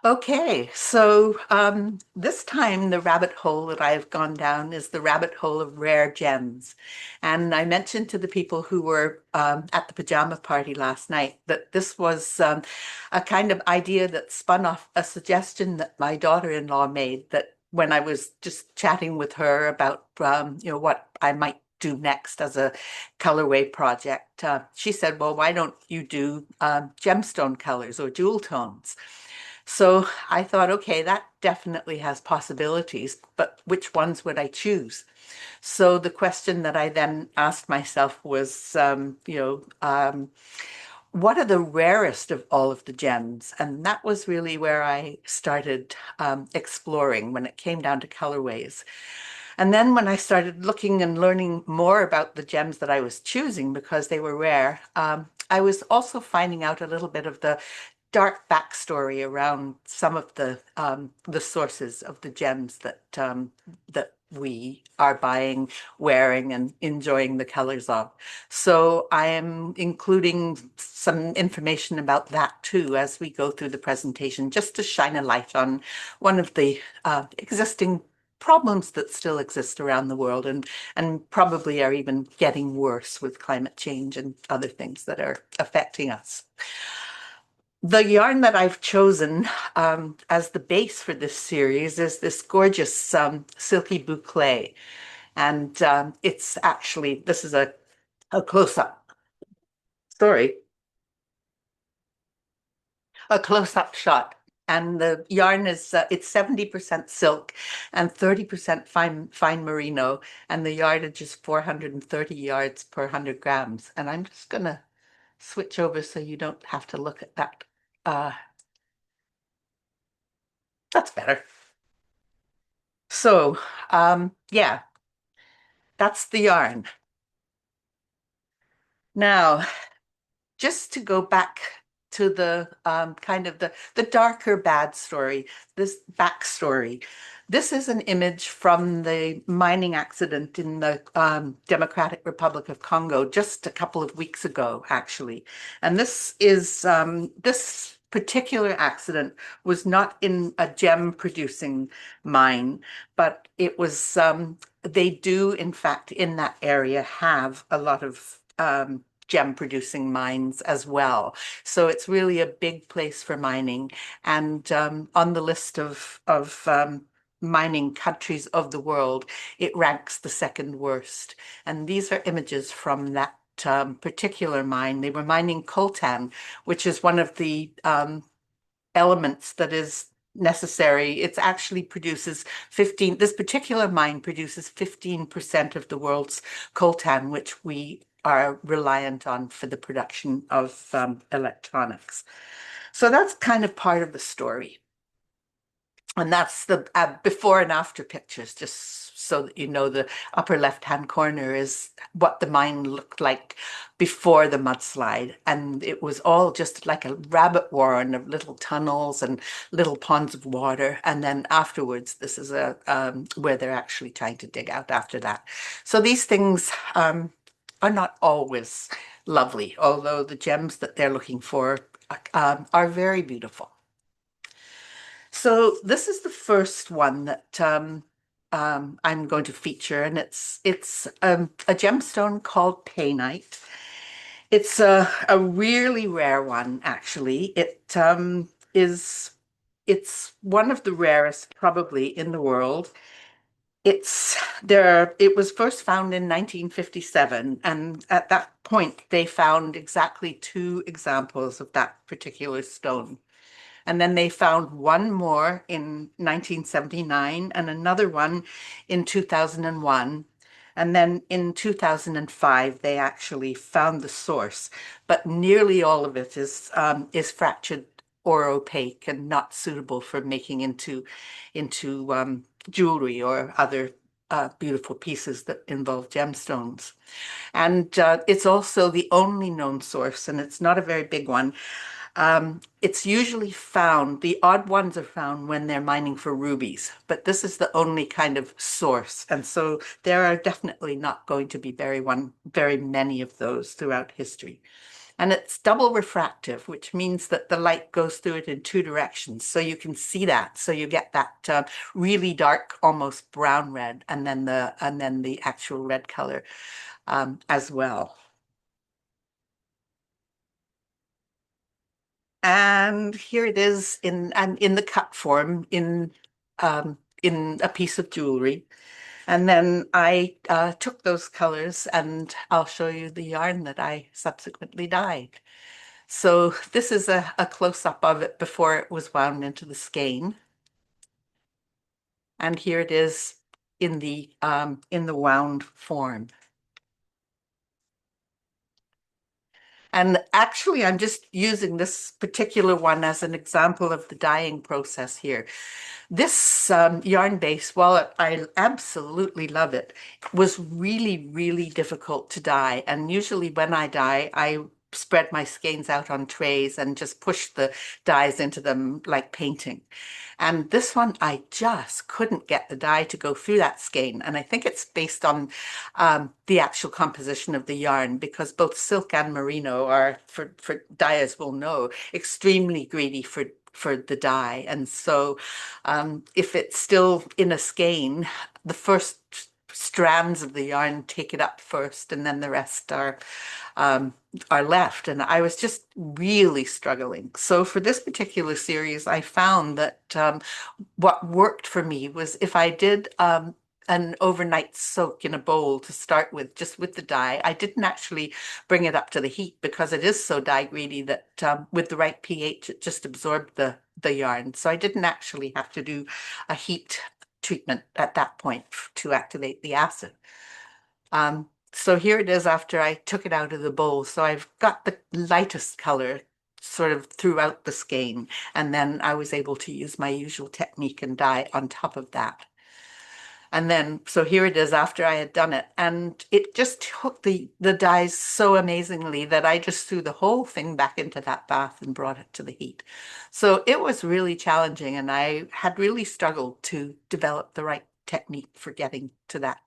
Okay, so this time the rabbit hole that I've gone down is the rabbit hole of rare gems. And I mentioned to the people who were at the pajama party last night that this was a kind of idea that spun off a suggestion that my daughter-in-law made that when I was just chatting with her about what I might do next as a colorway project. She said, well, why don't you do gemstone colors or jewel tones? So I thought, okay, that definitely has possibilities, but which ones would I choose? So the question that I then asked myself was, what are the rarest of all of the gems? And that was really where I started exploring when it came down to colorways. And then when I started looking and learning more about the gems that I was choosing because they were rare, I was also finding out a little bit of the dark backstory around some of the sources of the gems that we are buying, wearing, and enjoying the colors of. So I am including some information about that too as we go through the presentation, just to shine a light on one of the existing problems that still exist around the world and probably are even getting worse with climate change and other things that are affecting us. The yarn that I've chosen as the base for this series is this gorgeous silky boucle. And it's actually, this is a close-up, sorry, a close-up shot. And the yarn is, it's 70% silk and 30% fine merino. And the yardage is 430 yards per 100 grams. And I'm just going to switch over so you don't have to look at that. Uh, that's better. So, yeah, that's the yarn. Now, just to go back to the kind of the darker bad story, this backstory. This is an image from the mining accident in the Democratic Republic of Congo just a couple of weeks ago, actually. And this particular accident was not in a gem producing mine, but it was they do in fact in that area have a lot of gem producing mines as well. So it's really a big place for mining. And on the list of mining countries of the world, it ranks the second worst. And these are images from that particular mine. They were mining coltan, which is one of the elements that is necessary. It actually produces 15, this particular mine produces 15% of the world's coltan, which we are reliant on for the production of electronics. So that's kind of part of the story. And that's the before and after pictures, just so that you know the upper left-hand corner is what the mine looked like before the mudslide. And it was all just like a rabbit warren of little tunnels and little ponds of water. And then afterwards, this is where they're actually trying to dig out after that. So these things are not always lovely, although the gems that they're looking for are very beautiful. So this is the first one that I'm going to feature, and it's a gemstone called painite. It's a really rare one, actually. Is it's one of the rarest probably in the world. It's there. It was first found in 1957, and at that point they found exactly two examples of that particular stone. And then they found one more in 1979 and another one in 2001. And then in 2005, they actually found the source, but nearly all of it is fractured or opaque and not suitable for making into jewelry or other beautiful pieces that involve gemstones. And it's also the only known source, and it's not a very big one. It's usually found, the odd ones are found when they're mining for rubies, but this is the only kind of source. And so there are definitely not going to be very many of those throughout history. And it's double refractive, which means that the light goes through it in two directions. So you can see that. So you get that really dark, almost brown red, and then the actual red color as well. And here it is in the cut form in a piece of jewelry. And then I took those colors and I'll show you the yarn that I subsequently dyed. So this is a close-up of it before it was wound into the skein. And here it is in the wound form. And actually, I'm just using this particular one as an example of the dyeing process here. This yarn base, while I absolutely love it, was really, really difficult to dye. And usually when I dye, I spread my skeins out on trays and just push the dyes into them like painting. And this one, I just couldn't get the dye to go through that skein. And I think it's based on the actual composition of the yarn, because both silk and merino are, for dyers will know, extremely greedy for the dye. And so if it's still in a skein, the first strands of the yarn take it up first, and then the rest um, are left. And I was just really struggling. So for this particular series, I found that what worked for me was if I did an overnight soak in a bowl to start with, just with the dye. I didn't actually bring it up to the heat because it is so dye greedy that with the right pH, it just absorbed the yarn. So I didn't actually have to do a heat treatment at that point to activate the acid. So here it is after I took it out of the bowl. So I've got the lightest color sort of throughout the skein. And then I was able to use my usual technique and dye on top of that. And then, so here it is after I had done it. And it just took the dyes so amazingly that I just threw the whole thing back into that bath and brought it to the heat. So it was really challenging. And I had really struggled to develop the right technique for getting to that,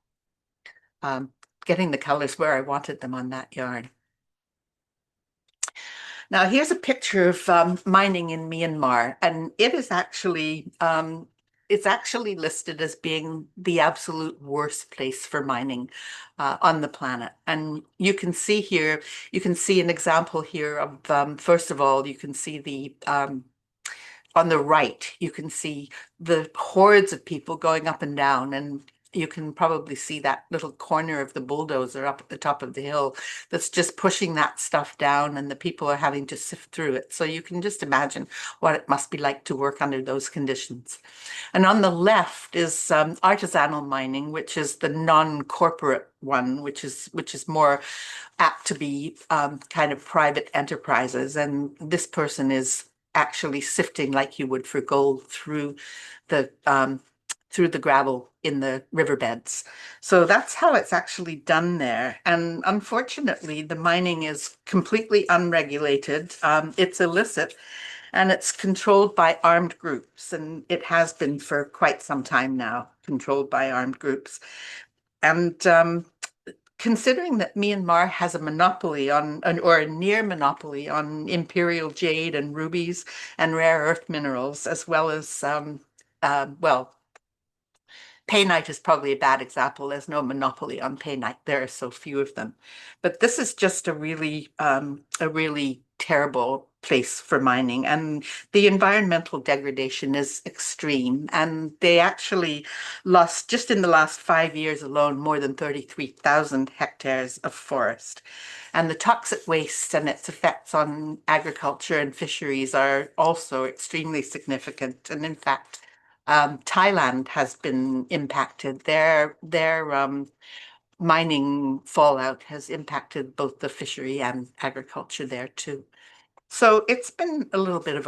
um, getting the colors where I wanted them on that yarn. Now, here's a picture of mining in Myanmar, and it's actually listed as being the absolute worst place for mining on the planet. And you can see here, you can see an example here of, first of all, you can see on the right, you can see the hordes of people going up and down, and you can probably see that little corner of the bulldozer up at the top of the hill that's just pushing that stuff down, and the people are having to sift through it. So you can just imagine what it must be like to work under those conditions. And on the left is artisanal mining, which is the non-corporate one, which is more apt to be kind of private enterprises. And this person is actually sifting like you would for gold the through the gravel in the riverbeds. So that's how it's actually done there. And unfortunately, the mining is completely unregulated. It's illicit and it's controlled by armed groups. And it has been for quite some time now, controlled by armed groups. And considering that Myanmar has a monopoly or a near monopoly on imperial jade and rubies and rare earth minerals, as well as, well, painite is probably a bad example. There's no monopoly on painite. There are so few of them. But this is just a really terrible place for mining. And the environmental degradation is extreme. And they actually lost, just in the last 5 years alone, more than 33,000 hectares of forest. And the toxic waste and its effects on agriculture and fisheries are also extremely significant. And in fact, Thailand has been impacted. Their mining fallout has impacted both the fishery and agriculture there too. So it's been a little bit of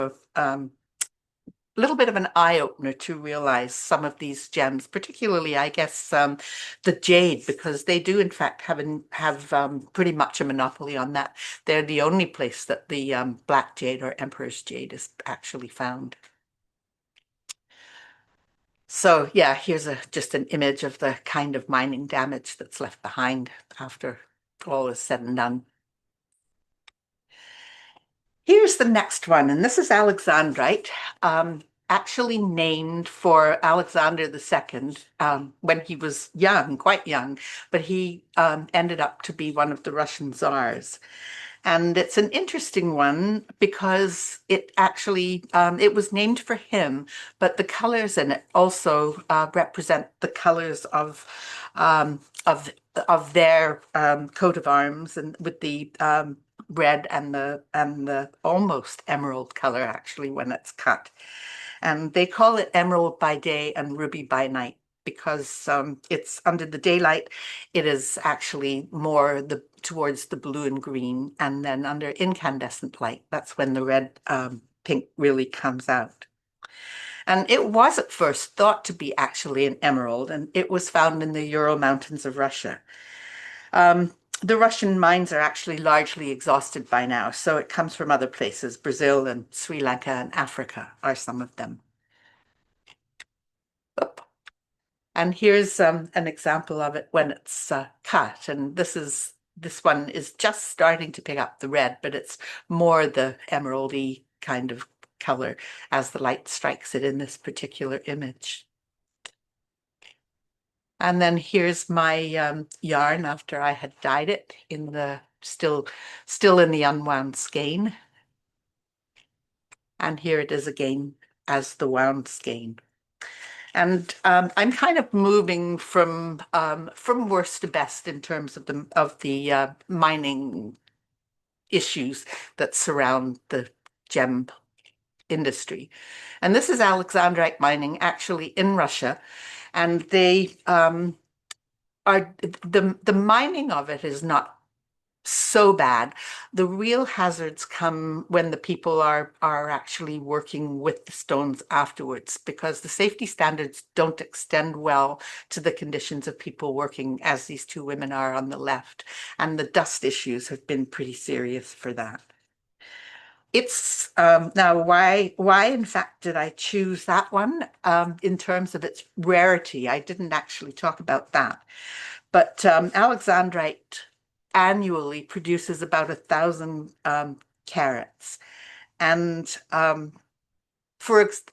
an eye opener to realize some of these gems, particularly, I guess, the jade, because they do in fact have pretty much a monopoly on that. They're the only place that the black jade or emperor's jade is actually found. So yeah, here's just an image of the kind of mining damage that's left behind after all is said and done. Here's the next one, and this is Alexandrite, actually named for Alexander II when he was young, quite young, but he ended up to be one of the Russian czars. And it's an interesting one because it actually it was named for him, but the colors in it also represent the colors um, of of their coat of arms, and with the red and the almost emerald color actually when it's cut. And they call it emerald by day and ruby by night because it's under the daylight, it is actually more the towards the blue and green, and then under incandescent light, that's when the red pink really comes out. And it was at first thought to be actually an emerald, and it was found in the Ural Mountains of Russia. Um, the Russian mines are actually largely exhausted by now, so it comes from other places. Brazil and Sri Lanka and Africa are some of them. And here's an example of it when it's cut. And this one is just starting to pick up the red, but it's more the emeraldy kind of color as the light strikes it in this particular image. And then here's my yarn after I had dyed it in the still in the unwound skein. And here it is again as the wound skein. And I'm kind of moving from worst to best in terms of the mining issues that surround the gem industry. And this is Alexandrite mining actually in Russia, and they are the mining of it is not so bad. The real hazards come when the people are actually working with the stones afterwards, because the safety standards don't extend well to the conditions of people working as these two women are on the left. And the dust issues have been pretty serious for that. It's now why in fact did I choose that one in terms of its rarity? I didn't actually talk about that. But Alexandrite annually produces about 1,000 carats, and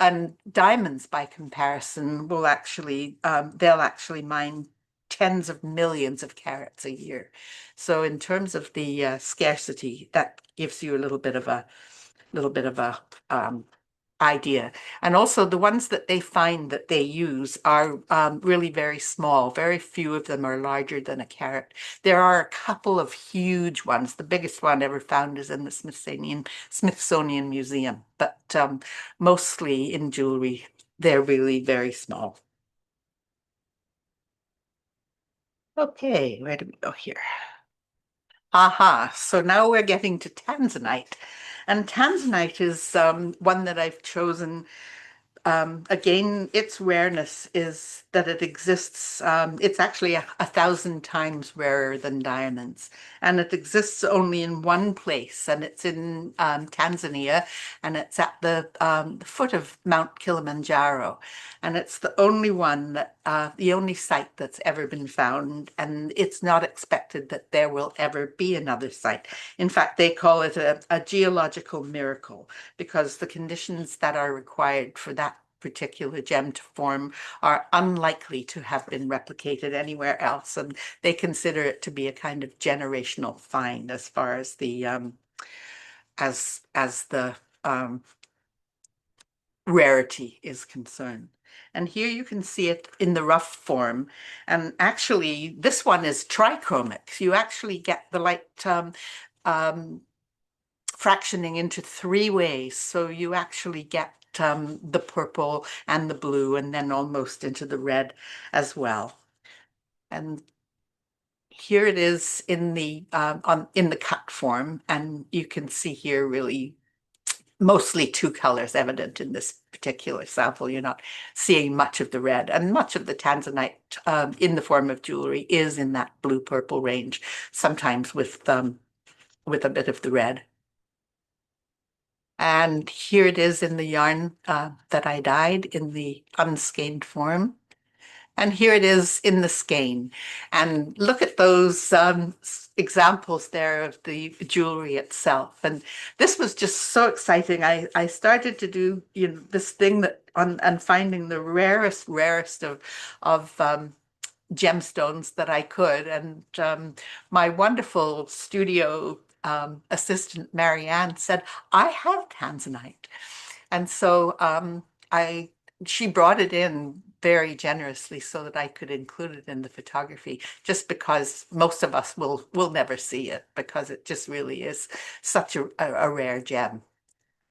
and diamonds by comparison will actually they'll actually mine tens of millions of carats a year. So in terms of the scarcity, that gives you a little bit of a idea. And also the ones that they find that they use are really very small. Very few of them are larger than a carat. There are a couple of huge ones. The biggest one ever found is in the Smithsonian Museum, but mostly in jewelry, they're really very small. Okay, where do we go here? Aha, so now we're getting to tanzanite. And tanzanite is one that I've chosen. Again, its rareness is that it exists. It's actually 1,000 times rarer than diamonds, and it exists only in one place, and it's in Tanzania, and it's at the foot of Mount Kilimanjaro, and it's the only one that the only site that's ever been found, and it's not expected that there will ever be another site. In fact, they call it a geological miracle because the conditions that are required for that particular gem to form are unlikely to have been replicated anywhere else, and they consider it to be a kind of generational find as far as the as the rarity is concerned. And here you can see it in the rough form. And actually, this one is trichromic. You actually get the light fractioning into three ways. So you actually get the purple and the blue, and then almost into the red as well. And here it is in the in the cut form, and you can see here really mostly two colors evident in this particular sample. You're not seeing much of the red, and much of the tanzanite in the form of jewelry is in that blue-purple range, sometimes with a bit of the red. And here it is in the yarn that I dyed in the unskeined form. And here it is in the skein. And look at those examples there of the jewelry itself. And this was just so exciting. I started to do, this thing that on and finding the rarest of gemstones that I could. And my wonderful studio assistant, Marianne, said, I have tanzanite. And so I she brought it in very generously so that I could include it in the photography, just because most of us will never see it because it just really is such a rare gem.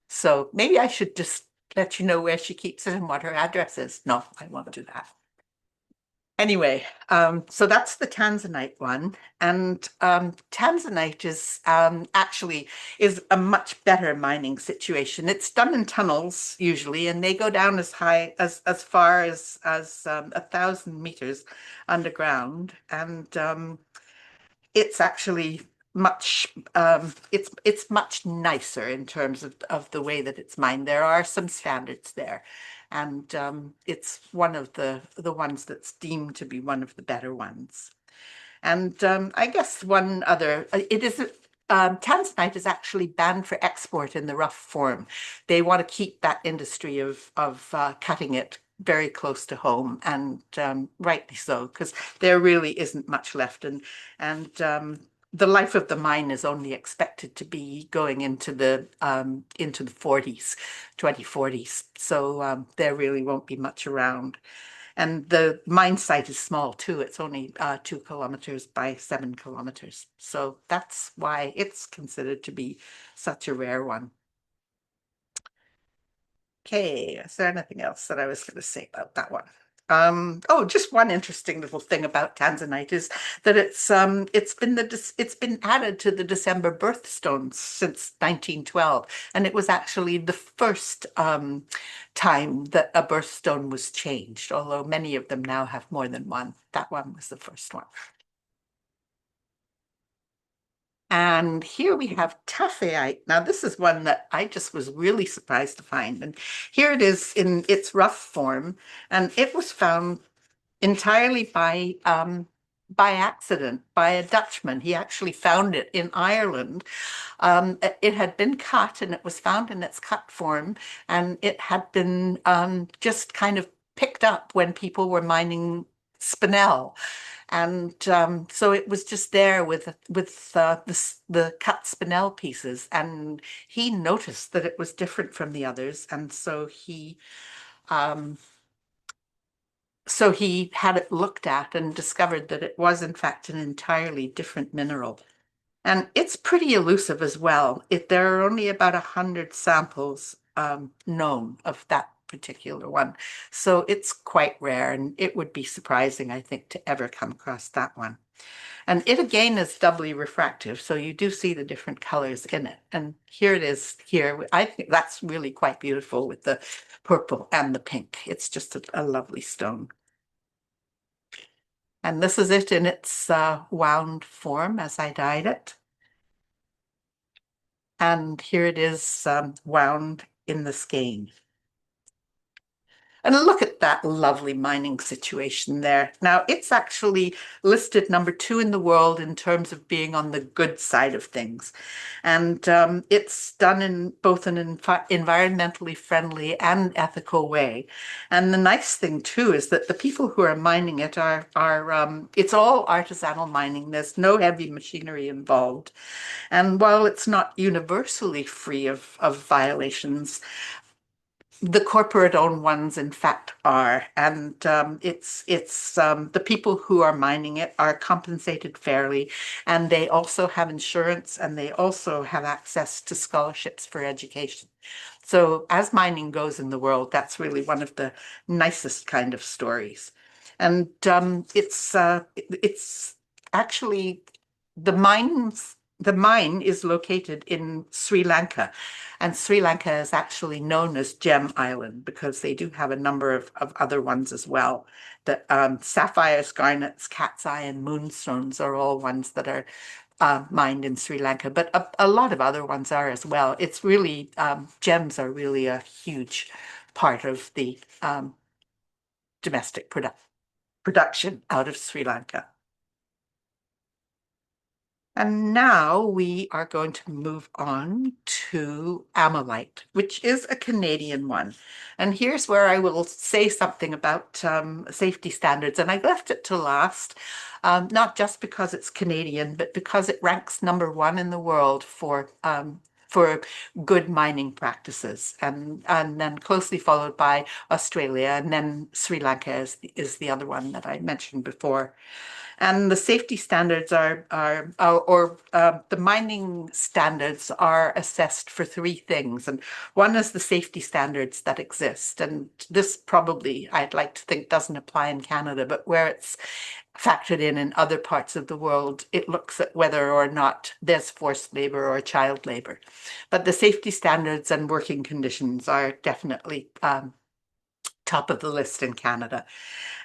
So maybe I should just let you know where she keeps it and what her address is. No, I won't do that. Anyway, so that's the Tanzanite one, and Tanzanite is actually is a much better mining situation. It's done in tunnels usually, and they go down as high as far as 1,000 meters underground, and it's actually much it's much nicer in terms of the way that it's mined. There are some standards there, and it's one of the ones that's deemed to be one of the better ones. And I guess one other, it is, Tanzanite is actually banned for export in the rough form. They want to keep that industry of cutting it very close to home, and rightly so, because there really isn't much left. And the life of the mine is only expected to be going into the 40s, 2040s. So there really won't be much around. And the mine site is small too. It's only 2 kilometers by 7 kilometers. So that's why it's considered to be such a rare one. Okay, is there anything else that I was going to say about that one? Oh, just one interesting little thing about Tanzanite is that it's been added to the December birthstones since 1912, and it was actually the first time that a birthstone was changed, although many of them now have more than one. That one was the first one. And here we have tophaeite. Now, this is one that I just was really surprised to find. And here it is in its rough form. And it was found entirely by accident by a Dutchman. He actually found it in Ireland. It had been cut and it was found in its cut form. And it had been just kind of picked up when people were mining spinel. And so it was just there with the cut spinel pieces, and he noticed that it was different from the others, and um, so he had it looked at and discovered that it was in fact an entirely different mineral. And it's pretty elusive as well. There are only about 100 samples known of that particular one. So it's quite rare, and it would be surprising, I think, to ever come across that one. And it again is doubly refractive, so you do see the different colors in it. And here it is here. I think that's really quite beautiful with the purple and the pink. It's just a lovely stone. And this is it in its wound form as I dyed it. And here it is wound in the skein. And look at that lovely mining situation there. Now, it's actually listed number 2 in the world in terms of being on the good side of things. And it's done in both an environmentally friendly and ethical way. And the nice thing, too, is that the people who are mining it it's all artisanal mining. There's no heavy machinery involved. And while it's not universally free of violations, the corporate-owned ones, in fact, are, and it's the people who are mining it are compensated fairly, and they also have insurance, and they also have access to scholarships for education. So, as mining goes in the world, that's really one of the nicest kind of stories, and it's actually the mines. The mine is located in Sri Lanka, and Sri Lanka is actually known as Gem Island because they do have a number of other ones as well. The sapphires, garnets, cat's eye, and moonstones are all ones that are mined in Sri Lanka, but a lot of other ones are as well. It's really, gems are really a huge part of the domestic product. production out of Sri Lanka. And now we are going to move on to Amylite, which is a Canadian one. And here's where I will say something about safety standards. And I left it to last, not just because it's Canadian, but because it ranks #1 in the world for good mining practices, and then closely followed by Australia, and then Sri Lanka is the other one that I mentioned before. And the safety standards the mining standards are assessed for three things. And one is the safety standards that exist. And this probably, I'd like to think, doesn't apply in Canada, but where it's factored in other parts of the world, it looks at whether or not there's forced labor or child labor. But the safety standards and working conditions are definitely top of the list in Canada.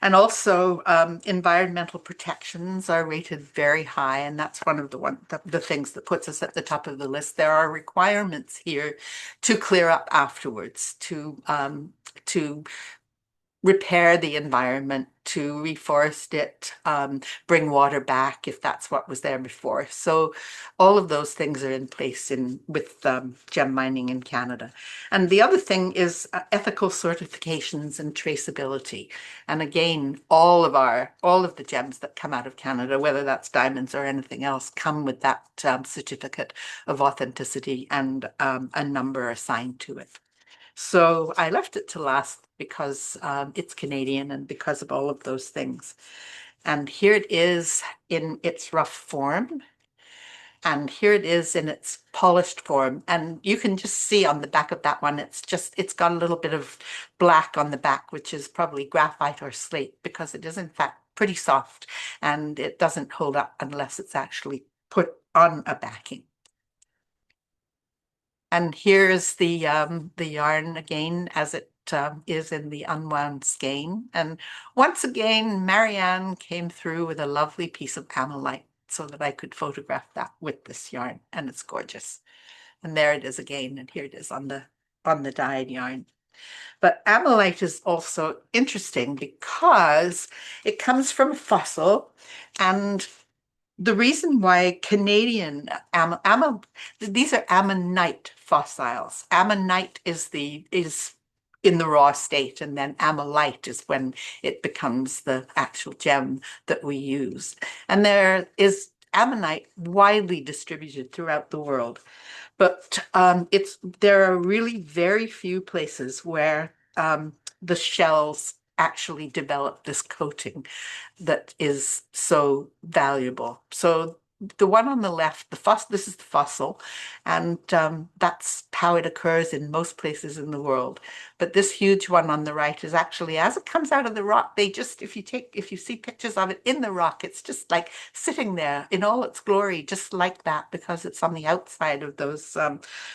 And also, environmental protections are rated very high, and that's one of the things that puts us at the top of the list. There are requirements here to clear up afterwards, to repair the environment, to reforest it, bring water back if that's what was there before. So all of those things are in place with gem mining in Canada. And the other thing is ethical certifications and traceability. And again, all of the gems that come out of Canada, whether that's diamonds or anything else, come with that certificate of authenticity and a number assigned to it. So I left it to last because it's Canadian and because of all of those things. And here it is in its rough form. And here it is in its polished form. And you can just see on the back of that one, it's got a little bit of black on the back, which is probably graphite or slate, because it is in fact pretty soft and it doesn't hold up unless it's actually put on a backing. And here's the yarn again as it is in the unwound skein. And once again, Marianne came through with a lovely piece of Amylite so that I could photograph that with this yarn, and it's gorgeous. And there it is again, and here it is on the dyed yarn. But Amylite is also interesting because it comes from a fossil, and the reason why Canadian these are ammonite fossils. Ammonite is in the raw state, and then amylite is when it becomes the actual gem that we use. And there is ammonite widely distributed throughout the world. But there are really very few places where the shells actually develop this coating that is so valuable. So the one on the left, this is the fossil, and that's how it occurs in most places in the world. But this huge one on the right is actually, as it comes out of the rock, if you see pictures of it in the rock, it's just like sitting there in all its glory, just like that, because it's on the outside of those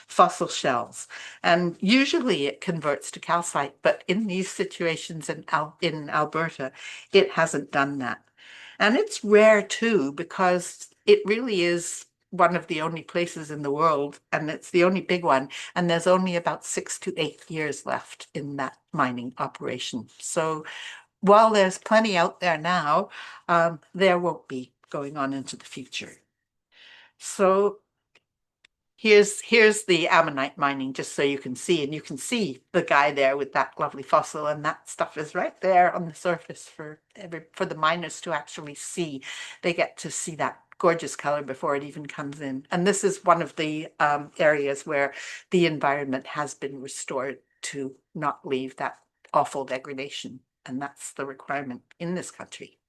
fossil shells. And usually it converts to calcite, but in these situations in Alberta, it hasn't done that. And it's rare too, because it really is one of the only places in the world, and it's the only big one, and there's only about 6 to 8 years left in that mining operation. So while there's plenty out there now, there won't be going on into the future. So here's the ammonite mining, just so you can see, and you can see the guy there with that lovely fossil, and that stuff is right there on the surface for the miners to actually see. They get to see that gorgeous color before it even comes in. And this is one of the areas where the environment has been restored to not leave that awful degradation, and that's the requirement in this country.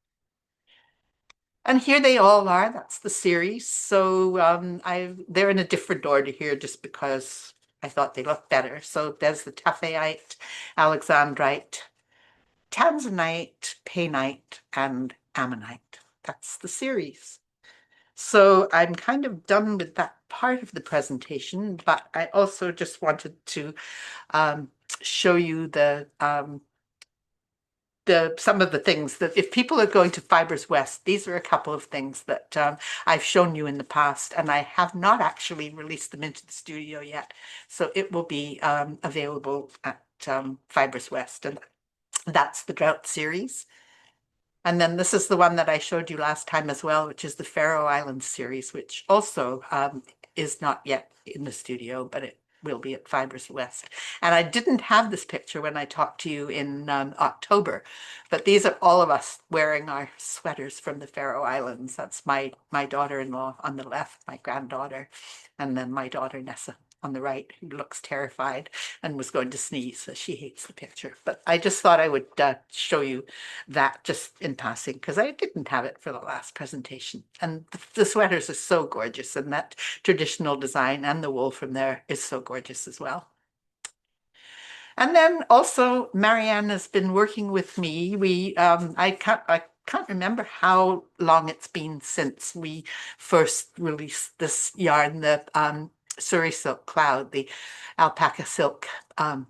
And here they all are. That's the series. So they're in a different order here just because I thought they looked better. So there's the Tophaite, Alexandrite, Tanzanite, Painite, and Ammonite. That's the series. So I'm kind of done with that part of the presentation, but I also just wanted to show you some of the things that if people are going to Fibres West, these are a couple of things that I've shown you in the past, and I have not actually released them into the studio yet. So it will be available at Fibres West, and that's the drought series. And then this is the one that I showed you last time as well, which is the Faroe Islands series, which also is not yet in the studio, but it will be at Fibres West. And I didn't have this picture when I talked to you in October, but these are all of us wearing our sweaters from the Faroe Islands. That's my daughter-in-law on the left, my granddaughter, and then my daughter Nessa on the right, who looks terrified and was going to sneeze, so she hates the picture. But I just thought I would show you that just in passing, because I didn't have it for the last presentation. And the sweaters are so gorgeous, and that traditional design and the wool from there is so gorgeous as well. And then also Marianne has been working with me. I can't remember how long it's been since we first released this yarn, the Surrey Silk Cloud, the alpaca silk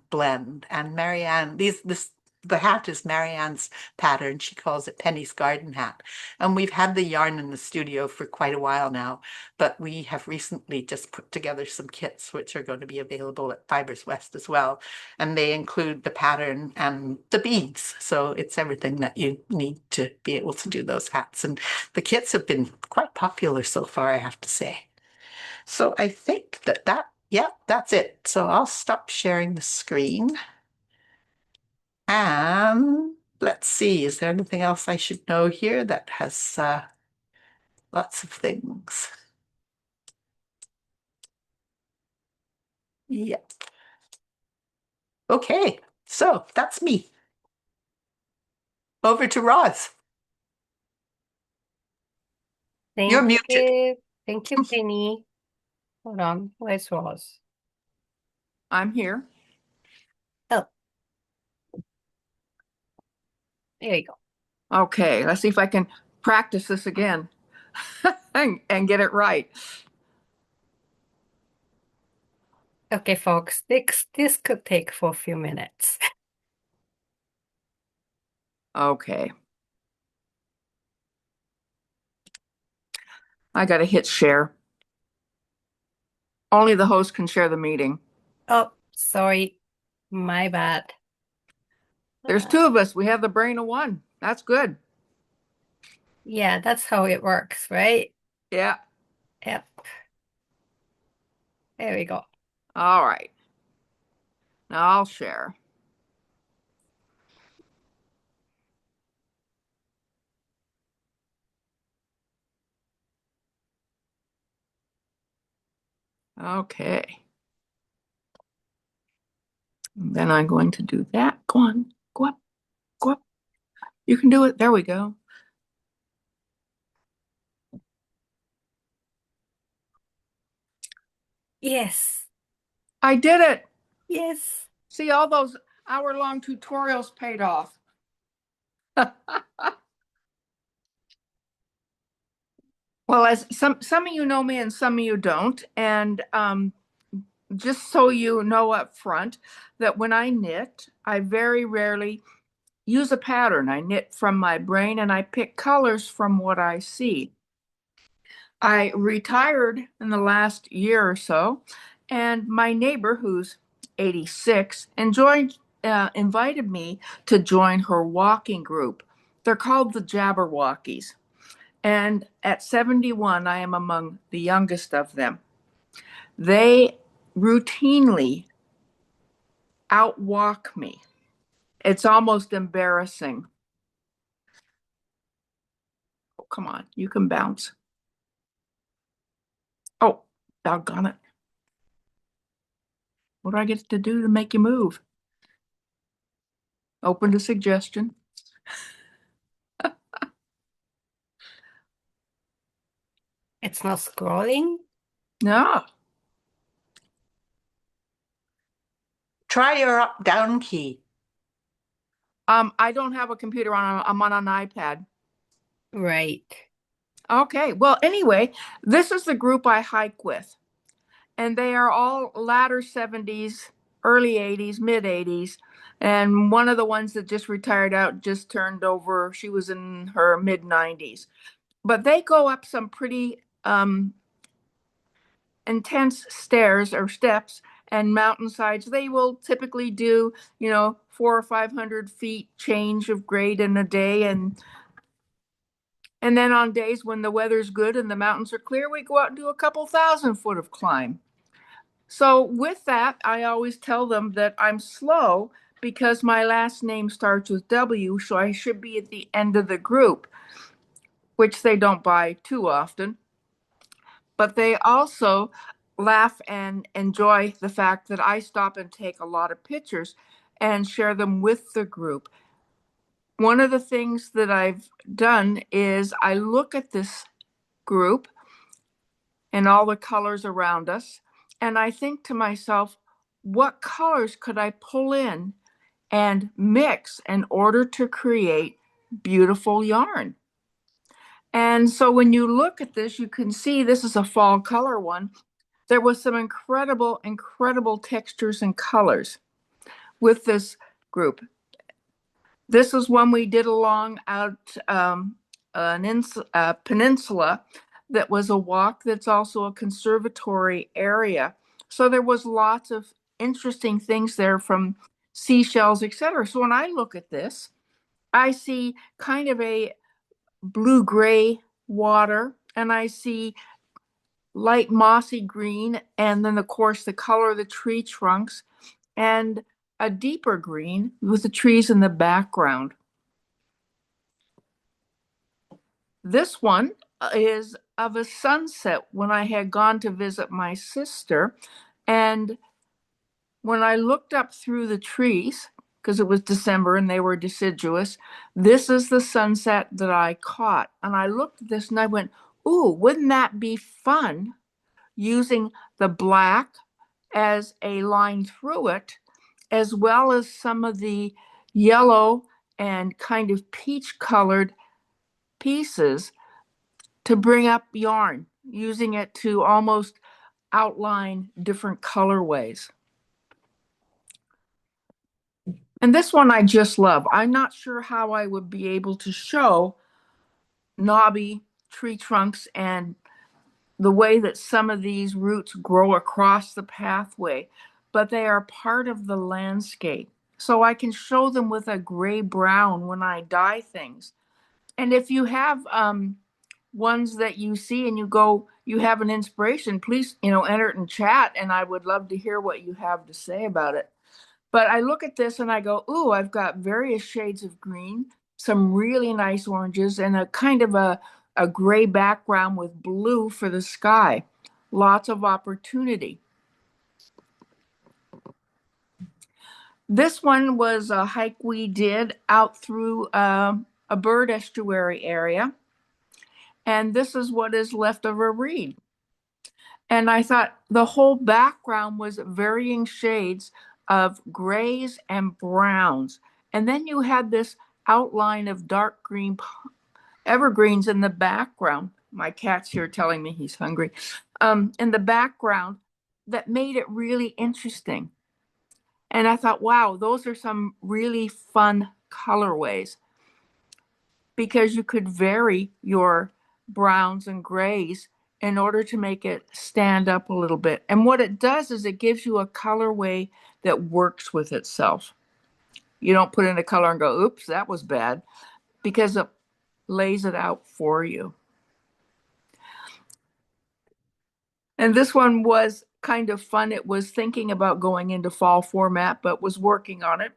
blend. And Marianne, the hat is Marianne's pattern. She calls it Penny's Garden Hat. And we've had the yarn in the studio for quite a while now, but we have recently just put together some kits which are going to be available at Fibres West as well. And they include the pattern and the beads. So it's everything that you need to be able to do those hats. And the kits have been quite popular so far, I have to say. So I think yeah, that's it. So I'll stop sharing the screen. And let's see, is there anything else I should know here that has lots of things? Yep. Okay, so that's me. Over to Roz. You're Thank muted. you. Thank you, Penny. Hold on. Where's Ross? I'm here. Oh, there you go. Okay, let's see if I can practice this again and get it right. Okay, folks, this could take for a few minutes. Okay. I got to hit share. Only the host can share the meeting. Oh, sorry. My bad. There's two of us. We have the brain of one. That's good. Yeah, that's how it works, right? Yeah. Yep. There we go. All right. Now I'll share. Okay. And then I'm going to do that. Go on. Go up. Go up. You can do it. There we go. Yes. I did it. Yes. See, all those hour-long tutorials paid off. Well, as some of you know me and some of you don't, and just so you know up front that when I knit, I very rarely use a pattern. I knit from my brain and I pick colors from what I see. I retired in the last year or so, and my neighbor, who's 86, invited me to join her walking group. They're called the Jabberwockies. And at 71, I am among the youngest of them. They routinely outwalk me. It's almost embarrassing. Oh, come on, you can bounce. Oh, doggone it. What do I get to do to make you move? Open to suggestion. It's not scrolling. No. Try your up down key. I don't have a computer on. I'm on an iPad. Right. Okay. Well, anyway, this is the group I hike with. And they are all latter 70s, early 80s, mid 80s. And one of the ones that just retired out just turned over. She was in her mid 90s. But they go up some pretty intense stairs or steps and mountainsides. They will typically do, 400 or 500 feet change of grade in a day. And And then on days when the weather's good and the mountains are clear, we go out and do a couple 1,000 foot of climb. So with that, I always tell them that I'm slow because my last name starts with W, so I should be at the end of the group, which they don't buy too often. But they also laugh and enjoy the fact that I stop and take a lot of pictures and share them with the group. One of the things that I've done is I look at this group and all the colors around us, and I think to myself, what colors could I pull in and mix in order to create beautiful yarn? And so when you look at this, you can see this is a fall color one. There was some incredible, incredible textures and colors with this group. This is one we did along out a peninsula that was a walk that's also a conservatory area. So there was lots of interesting things there from seashells, etc. So when I look at this, I see kind of a blue-gray water, and I see light mossy green, and then of course the color of the tree trunks, and a deeper green with the trees in the background. This one is of a sunset when I had gone to visit my sister. And when I looked up through the trees, because it was December and they were deciduous, this is the sunset that I caught. And I looked at this and I went, ooh, wouldn't that be fun using the black as a line through it, as well as some of the yellow and kind of peach colored pieces to bring up yarn, using it to almost outline different colorways. And this one I just love. I'm not sure how I would be able to show knobby tree trunks and the way that some of these roots grow across the pathway, but they are part of the landscape. So I can show them with a gray brown when I dye things. And if you have ones that you see and you have an inspiration, please, enter it in chat, and I would love to hear what you have to say about it. But I look at this and I go, ooh, I've got various shades of green, some really nice oranges, and a kind of a gray background with blue for the sky. Lots of opportunity. This one was a hike we did out through a bird estuary area. And this is what is left of a reed. And I thought the whole background was varying shades of grays and browns. And then you had this outline of dark green evergreens in the background. My cat's here telling me he's hungry. In the background that made it really interesting. And I thought, wow, those are some really fun colorways, because you could vary your browns and grays in order to make it stand up a little bit. And what it does is it gives you a colorway that works with itself. You don't put in a color and go, oops, that was bad, because it lays it out for you. And this one was kind of fun. It was thinking about going into fall format, but was working on it.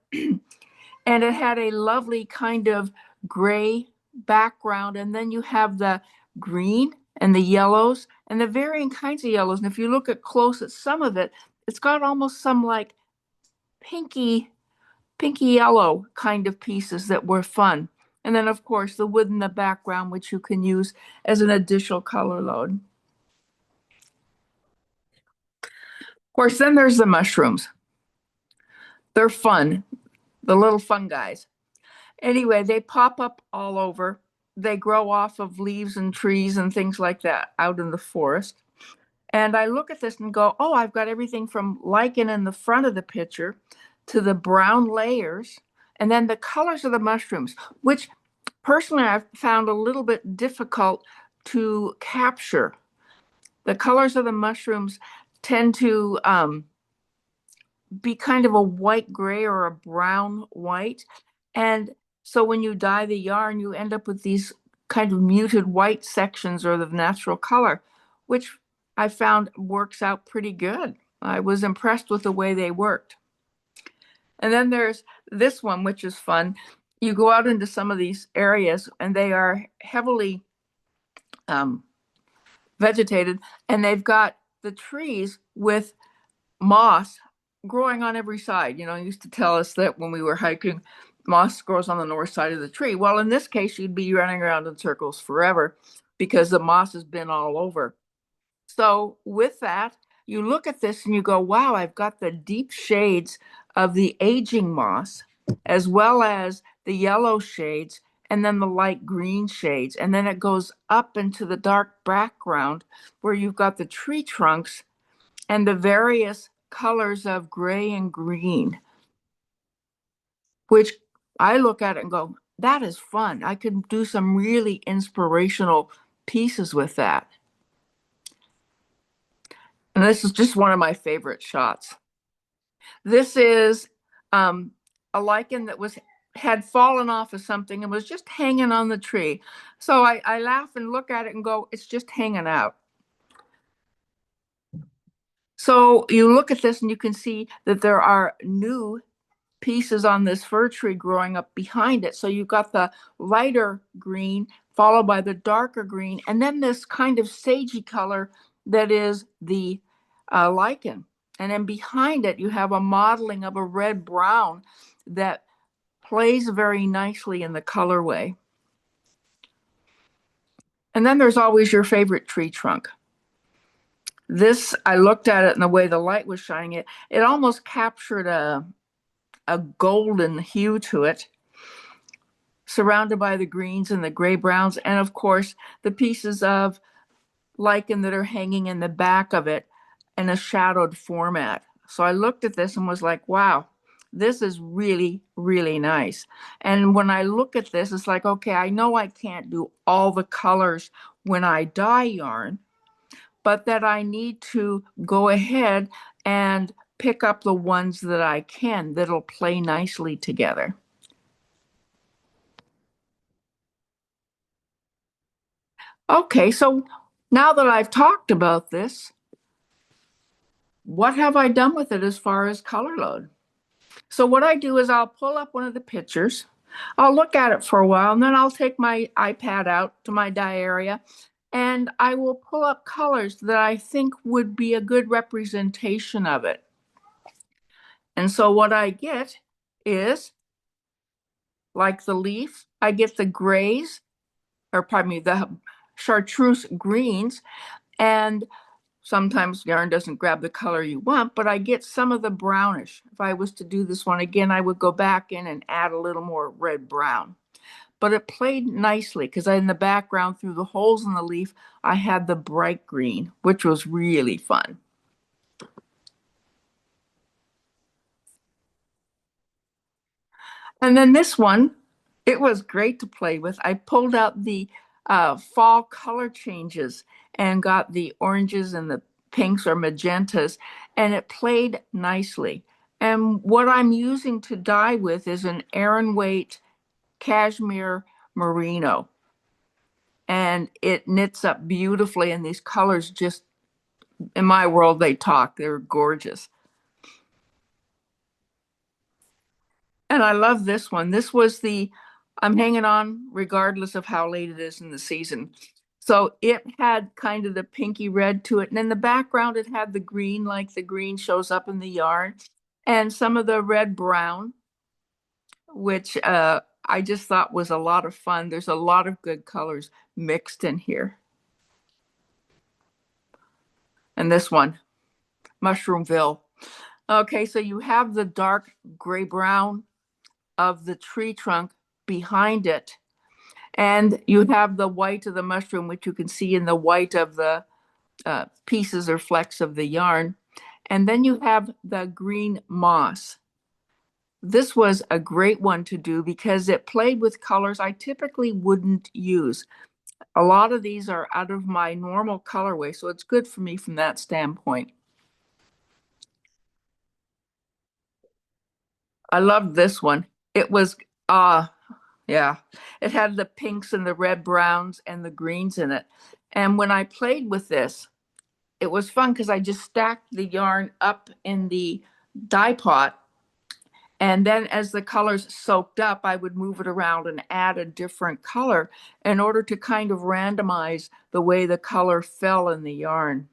And it had a lovely kind of gray background. And then you have the green and the yellows and the varying kinds of yellows. And if you look at close at some of it, it's got almost some like pinky yellow kind of pieces that were fun. And then, of course, the wood in the background, which you can use as an additional color load. Of course, then there's the mushrooms. They're fun, the little fun guys. Anyway, they pop up all over. They grow off of leaves and trees and things like that out in the forest. And I look at this and go, oh, I've got everything from lichen in the front of the picture to the brown layers, and then the colors of the mushrooms, which personally I've found a little bit difficult to capture. The colors of the mushrooms tend to be kind of a white gray or a brown white. And so when you dye the yarn, you end up with these kind of muted white sections or the natural color, which I found works out pretty good. I was impressed with the way they worked. And then there's this one, which is fun. You go out into some of these areas and they are heavily vegetated, and they've got the trees with moss growing on every side. You used to tell us that when we were hiking, moss grows on the north side of the tree. Well, in this case, you'd be running around in circles forever because the moss has been all over. So with that, you look at this and you go, wow, I've got the deep shades of the aging moss, as well as the yellow shades, and then the light green shades. And then it goes up into the dark background where you've got the tree trunks and the various colors of gray and green, which I look at it and go, that is fun. I could do some really inspirational pieces with that. And this is just one of my favorite shots. This is a lichen that had fallen off of something and was just hanging on the tree. So I laugh and look at it and go, it's just hanging out. So you look at this and you can see that there are new pieces on this fir tree growing up behind it. So you've got the lighter green followed by the darker green, and then this kind of sagey color that is the lichen. And then behind it, you have a modeling of a red brown that plays very nicely in the colorway. And then there's always your favorite tree trunk. This, I looked at it and the way the light was shining it, it almost captured a golden hue to it, surrounded by the greens and the gray browns, and of course the pieces of lichen that are hanging in the back of it in a shadowed format. So I looked at this and was like, wow, this is really, really nice. And when I look at this, it's like, okay, I know I can't do all the colors when I dye yarn, but that I need to go ahead and pick up the ones that I can that'll play nicely together. Okay, so now that I've talked about this, what have I done with it as far as color load? So what I do is I'll pull up one of the pictures, I'll look at it for a while, and then I'll take my iPad out to my dye area, and I will pull up colors that I think would be a good representation of it. And so what I get is, like the leaf, I get the grays, or pardon me, the chartreuse greens, and sometimes yarn doesn't grab the color you want, but I get some of the brownish. If I was to do this one again, I would go back in and add a little more red brown. But it played nicely because in the background, through the holes in the leaf, I had the bright green, which was really fun. And then this one, it was great to play with. I pulled out the fall color changes and got the oranges and the pinks or magentas, and it played nicely. And what I'm using to dye with is an Aran weight cashmere merino. And it knits up beautifully, and these colors just, in my world, they talk. They're gorgeous. And I love this one. This was I'm hanging on regardless of how late it is in the season. So it had kind of the pinky red to it. And in the background, it had the green, like the green shows up in the yarn, and some of the red brown, which I just thought was a lot of fun. There's a lot of good colors mixed in here. And this one, Mushroomville. Okay, so you have the dark gray brown of the tree trunk behind it. And you have the white of the mushroom, which you can see in the white of the pieces or flecks of the yarn. And then you have the green moss. This was a great one to do because it played with colors I typically wouldn't use. A lot of these are out of my normal colorway, so it's good for me from that standpoint. I loved this one. It was Yeah. It had the pinks and the red browns and the greens in it. And when I played with this, it was fun because I just stacked the yarn up in the dye pot. And then as the colors soaked up, I would move it around and add a different color in order to kind of randomize the way the color fell in the yarn.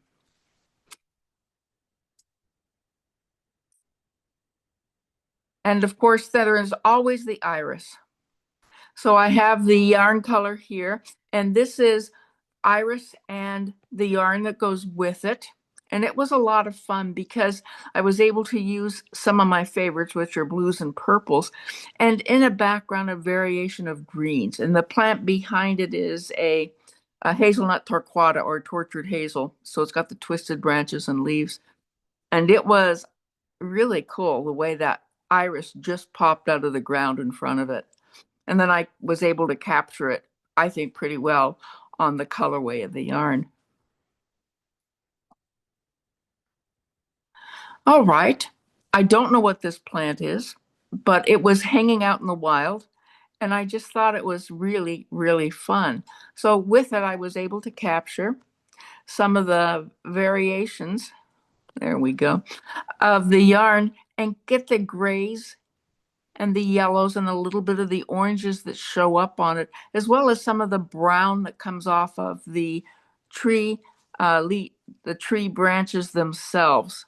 And of course, there is always the iris. So I have the yarn color here, and this is iris and the yarn that goes with it. And it was a lot of fun because I was able to use some of my favorites, which are blues and purples, and in a background, a variation of greens. And the plant behind it is a hazelnut torquata or tortured hazel. So it's got the twisted branches and leaves. And it was really cool the way that iris just popped out of the ground in front of it. And then I was able to capture it, I think, pretty well on the colorway of the yarn. All right. I don't know what this plant is, but it was hanging out in the wild, and I just thought it was really, really fun. So with it, I was able to capture some of the variations, there we go, of the yarn and get the grays and the yellows and a little bit of the oranges that show up on it, as well as some of the brown that comes off of the tree, the tree branches themselves.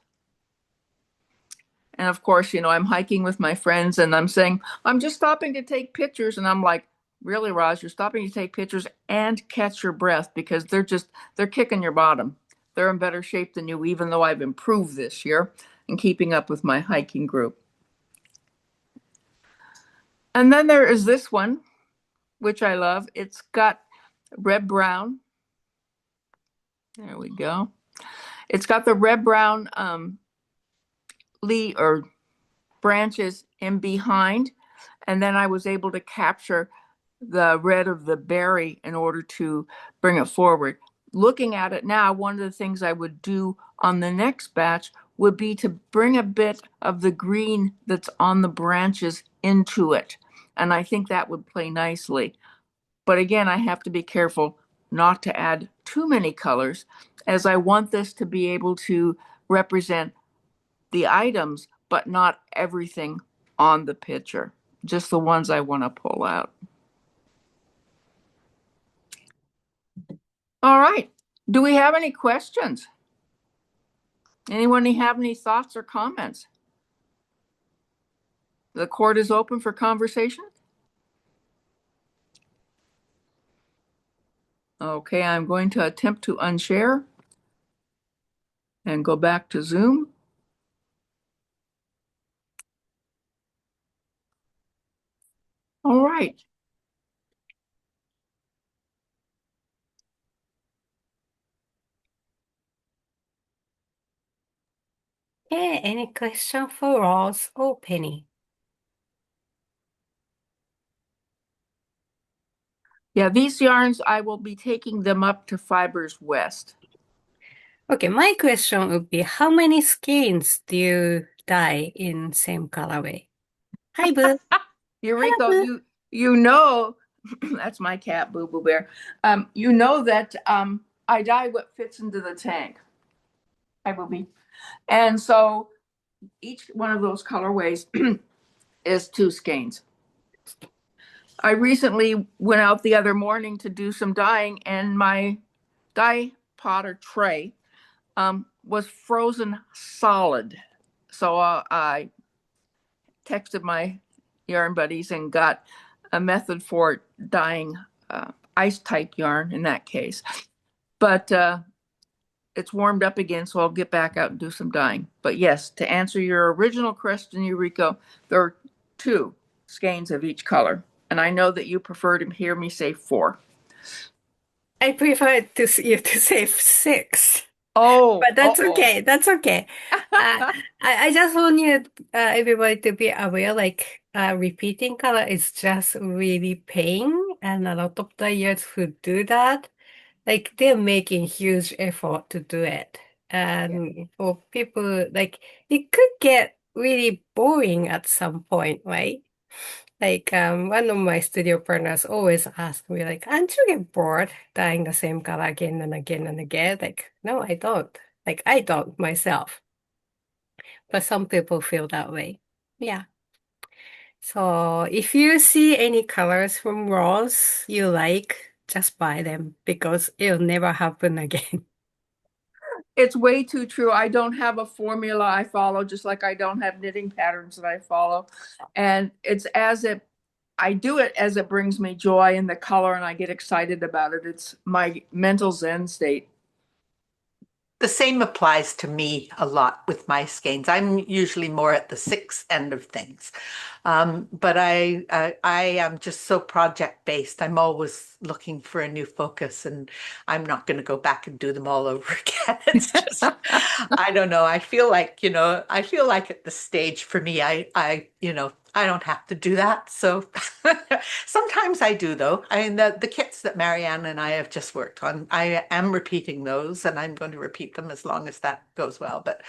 And of course, I'm hiking with my friends and I'm saying, I'm just stopping to take pictures. And I'm like, really, Roz, you're stopping to take pictures and catch your breath because they're kicking your bottom. They're in better shape than you, even though I've improved this year in keeping up with my hiking group. And then there is this one, which I love. It's got red brown. There we go. It's got the red brown leaf or branches in behind. And then I was able to capture the red of the berry in order to bring it forward. Looking at it now, one of the things I would do on the next batch would be to bring a bit of the green that's on the branches into it. And I think that would play nicely. But again, I have to be careful not to add too many colors, as I want this to be able to represent the items, but not everything on the picture, just the ones I want to pull out. All right. Do we have any questions? Anyone have any thoughts or comments? The court is open for conversation. Okay, I'm going to attempt to unshare and go back to Zoom. All right. Okay, any question for Ross or Penny? Yeah, these yarns, I will be taking them up to Fibres West. Okay, my question would be how many skeins do you dye in same colorway? Hi, Boo. Eureka, Hello. you know, that's my cat, Boo Boo Bear. You know that I dye what fits into the tank. Hi, Booby. And so each one of those colorways is 2 skeins. I recently went out the other morning to do some dyeing, and my dye pot or tray was frozen solid. So I texted my yarn buddies and got a method for dyeing ice type yarn in that case. But it's warmed up again, so I'll get back out and do some dyeing. But yes, to answer your original question, Eureka, there are 2 skeins of each color. And I know that you prefer to hear me say 4. I prefer you to say 6. Oh, But that's okay. That's okay. I just want everybody to be aware, like repeating color is just really pain, and a lot of dyers who do that, like they're making huge effort to do it. And for people, like it could get really boring at some point, right? Like one of my studio partners always ask me like, aren't you get bored dyeing the same color again and again and again? Like, no, I don't. Like I don't myself. But some people feel that way. Yeah. So if you see any colors from Ross you like, just buy them because it'll never happen again. It's way too true. I don't have a formula I follow, just like I don't have knitting patterns that I follow. And it's as it, I do it as it brings me joy in the color and I get excited about it. It's my mental Zen state. The same applies to me a lot with my skeins. I'm usually more at the 6 end of things. But I am just so project based. I'm always looking for a new focus, and I'm not going to go back and do them all over again. It's just, I don't know. I feel like, I feel like at the stage for me, I don't have to do that. So sometimes I do, though. I mean, the kits that Marianne and I have just worked on, I am repeating those, and I'm going to repeat them as long as that goes well. But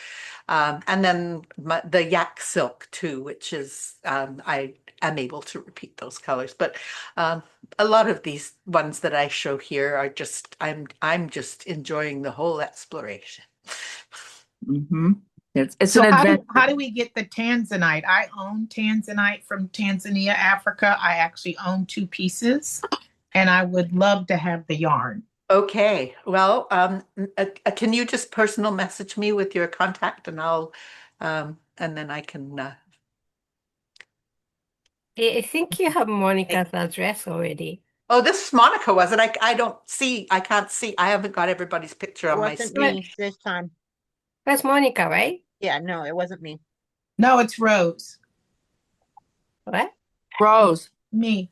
and then the yak silk too, which is I am able to repeat those colors. But a lot of these ones that I show here are just I'm just enjoying the whole exploration. Mm-hmm. It's So an adventure. how do we get the Tanzanite? I own Tanzanite from Tanzania, Africa. I actually own 2 pieces, and I would love to have the yarn. Okay, well, can you just personal message me with your contact, and I'll and then I can. I think you have Monica's address already. Oh, this is Monica, was it? I don't see. I can't see. I haven't got everybody's picture It on my wasn't screen. me this time. That's Monica, right? Yeah, no, it wasn't me. No, it's Rose. What? Rose. Me.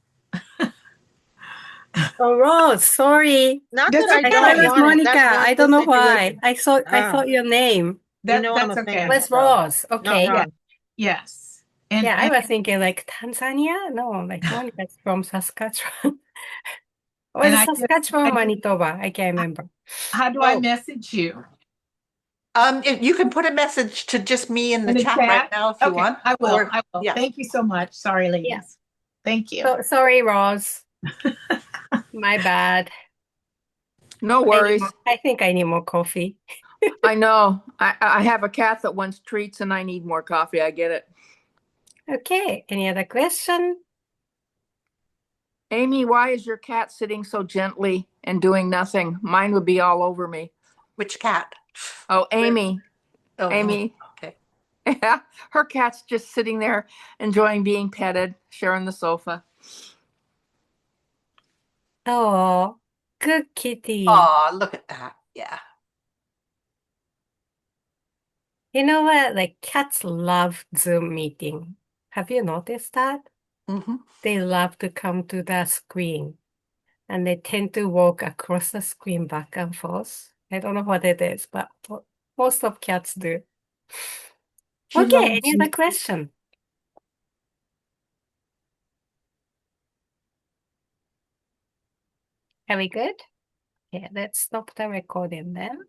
Oh, Rose, sorry. Not That's that I I okay. thought it don't was want it. Monica. That's not I the don't know why. situation. I Ah, thought your name. you know I'm That's a okay. fan, Where's so Rose? not Okay. Yeah. wrong. Yes. And, Yeah, I and was thinking like Tanzania. No, like Monica's from Saskatchewan. Or and is it I Saskatchewan, just Manitoba? I can't remember. how do I Oh, message you? If you can put a message to just me in the In the chat right chat? now if you Okay, want, I will. or I will. yeah. Thank you so much. Sorry, Yeah. ladies. Thank you. So sorry, Rose. My bad. No worries. I think I need more coffee. I know. I have a cat that wants treats and I need more coffee. I get it. Okay. Any other question? Amy, why is your cat sitting so gently and doing nothing? Mine would be all over me. Which cat? Oh, Amy. Oh, Amy. okay. Yeah, her cat's just sitting there enjoying being petted, sharing the sofa. Oh, good kitty. Oh, look at that. Yeah. You know what? Like cats love Zoom meeting. Have you noticed that? Hmm. They love to come to the screen and they tend to walk across the screen back and forth. I don't know what it is, but most of cats do. She Okay, loves any other question? Are we good? Okay, let's stop the recording then.